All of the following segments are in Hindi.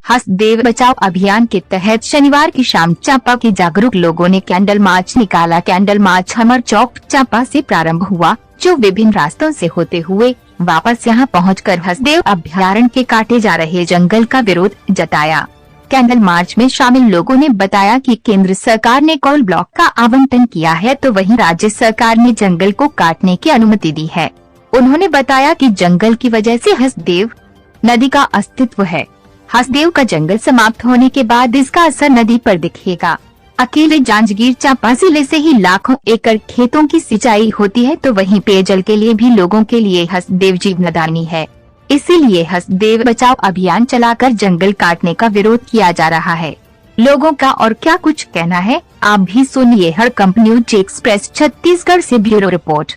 हसदेव बचाओ अभियान के तहत शनिवार की शाम चांपा के जागरूक लोगों ने कैंडल मार्च निकाला। कैंडल मार्च हमर चौक चांपा से प्रारंभ हुआ, जो विभिन्न रास्तों से होते हुए वापस यहां पहुंचकर हसदेव अभयारण्य के काटे जा रहे जंगल का विरोध जताया। कैंडल मार्च में शामिल लोगों ने बताया कि केंद्र सरकार ने कोल ब्लॉक का आवंटन किया है, तो वहीं राज्य सरकार ने जंगल को काटने की अनुमति दी है। उन्होंने बताया कि जंगल की वजह से हसदेव नदी का अस्तित्व है। हसदेव का जंगल समाप्त होने के बाद इसका असर नदी पर दिखेगा। अकेले जांजगीर चांपा जिले से ही लाखों एकड़ खेतों की सिंचाई होती है, तो वहीं पेयजल के लिए भी लोगों के लिए हसदेव जीवनदायिनी है। इसीलिए हसदेव बचाओ अभियान चलाकर जंगल काटने का विरोध किया जा रहा है। लोगों का और क्या कुछ कहना है, आप भी सुनिए। हड़कंप न्यूज एक्सप्रेस छत्तीसगढ़ से ब्यूरो रिपोर्ट।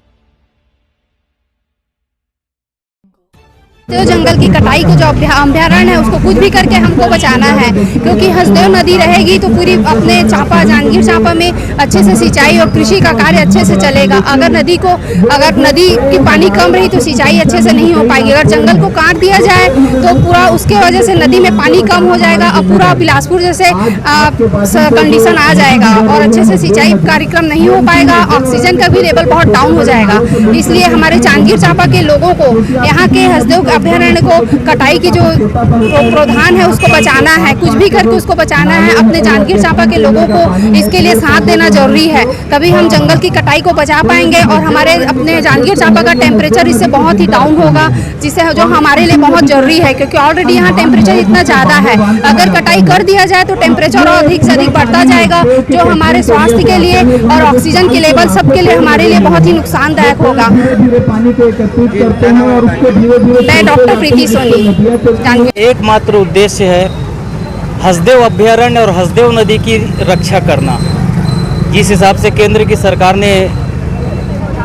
तो जंगल की कटाई को जो अभयारण्य है उसको कुछ भी करके हमको बचाना है, क्योंकि हसदेव नदी रहेगी तो पूरी अपने चांपा जांजगीर चांपा में अच्छे से सिंचाई और कृषि का कार्य अच्छे से चलेगा। अगर नदी की पानी कम रही तो सिंचाई अच्छे से नहीं हो पाएगी। अगर जंगल को काट दिया जाए तो पूरा उसके वजह से नदी में पानी कम हो जाएगा और पूरा बिलासपुर जैसे कंडीशन आ जाएगा और अच्छे से सिंचाई कार्यक्रम नहीं हो पाएगा। ऑक्सीजन का भी लेवल बहुत डाउन हो जाएगा। इसलिए हमारे जांजगीर चांपा के लोगों को यहाँ के हसदेव अभयारण्य को कटाई की जो प्रावधान है उसको बचाना है, कुछ भी करके उसको बचाना है। अपने जांजगीर चांपा के लोगों को इसके लिए साथ देना जरूरी है, तभी हम जंगल की कटाई को बचा पाएंगे और हमारे अपने जांजगीर चांपा का टेम्परेचर इससे बहुत ही डाउन होगा, जिससे जो हमारे लिए बहुत जरूरी है, क्योंकि ऑलरेडी यहाँ टेम्परेचर इतना ज्यादा है। अगर कटाई कर दिया जाए तो टेम्परेचर और अधिक से अधिक बढ़ता जाएगा, जो हमारे स्वास्थ्य के लिए और ऑक्सीजन के लेवल सबके लिए हमारे लिए बहुत ही नुकसानदायक होगा। डॉक्टर प्रीति सोनी। एकमात्र उद्देश्य है हसदेव अभयारण्य और हसदेव नदी की रक्षा करना। जिस हिसाब से केंद्र की सरकार ने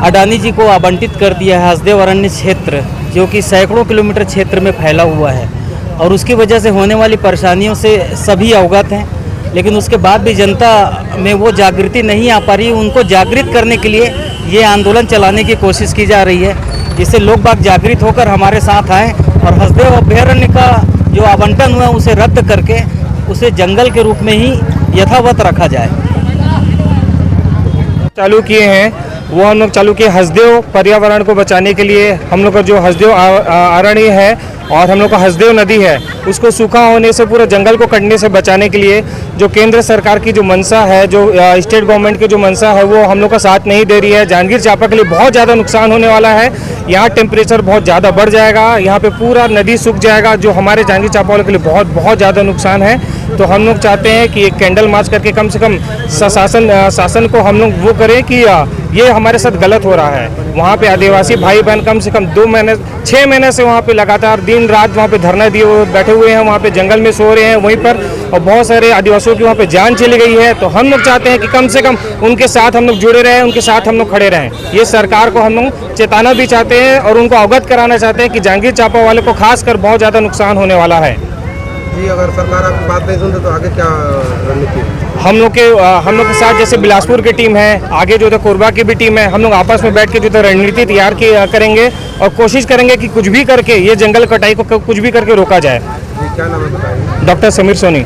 अडानी जी को आवंटित कर दिया है हसदेव अरण्य क्षेत्र, जो कि सैकड़ों किलोमीटर क्षेत्र में फैला हुआ है और उसकी वजह से होने वाली परेशानियों से सभी अवगत हैं, लेकिन उसके बाद भी जनता में वो जागृति नहीं आ पा रही। उनको जागृत करने के लिए ये आंदोलन चलाने की कोशिश की जा रही है, जिससे लोग बाग जागृत होकर हमारे साथ आएँ और हसदेव अभयारण्य का जो आवंटन हुआ उसे रद्द करके उसे जंगल के रूप में ही यथावत रखा जाए। चालू किए हैं वो हम लोग चालू किए हसदेव पर्यावरण को बचाने के लिए। हम लोग का जो हसदेव अरण्य है और हम लोग का हसदेव नदी है उसको सूखा होने से, पूरा जंगल को कटने से बचाने के लिए जो केंद्र सरकार की जो मंशा है, जो स्टेट गवर्नमेंट की जो मंशा है, वो हम लोग का साथ नहीं दे रही है। जांजगीर चांपा के लिए बहुत ज़्यादा नुकसान होने वाला है। यहाँ टेम्परेचर बहुत ज़्यादा बढ़ जाएगा, यहाँ पे पूरा नदी सूख जाएगा, जो हमारे जांजगीर चांपा वालों के लिए बहुत बहुत ज़्यादा नुकसान है। तो हम लोग चाहते हैं कि एक कैंडल मार्च करके कम से कम शासन को हम लोग वो करें कि ये हमारे साथ गलत हो रहा है। वहाँ पे आदिवासी भाई बहन कम से कम 6 महीने से वहाँ पे लगातार दिन रात वहाँ पे धरना दिए बैठे हुए हैं, वहाँ पे जंगल में सो रहे हैं वहीं पर, और बहुत सारे आदिवासियों की वहाँ पे जान चली गई है। तो हम लोग चाहते हैं कि कम से कम उनके साथ हम लोग जुड़े रहें, उनके साथ हम लोग खड़े रहें। ये सरकार को हम लोग चेताना भी चाहते हैं और उनको अवगत कराना चाहते हैं कि जांजगीर चांपा वाले को खासकर बहुत ज़्यादा नुकसान होने वाला है। जी, अगर सरकार आपकी बात नहीं सुनती तो आगे क्या रणनीति? हम लोग के साथ जैसे बिलासपुर की टीम है, आगे जो है कोरबा की भी टीम है, हम लोग आपस में बैठ के जो है रणनीति तैयार करेंगे और कोशिश करेंगे कि कुछ भी करके ये जंगल कटाई को कुछ भी करके रोका जाए। क्या नाम है बताइए? डॉक्टर समीर सोनी।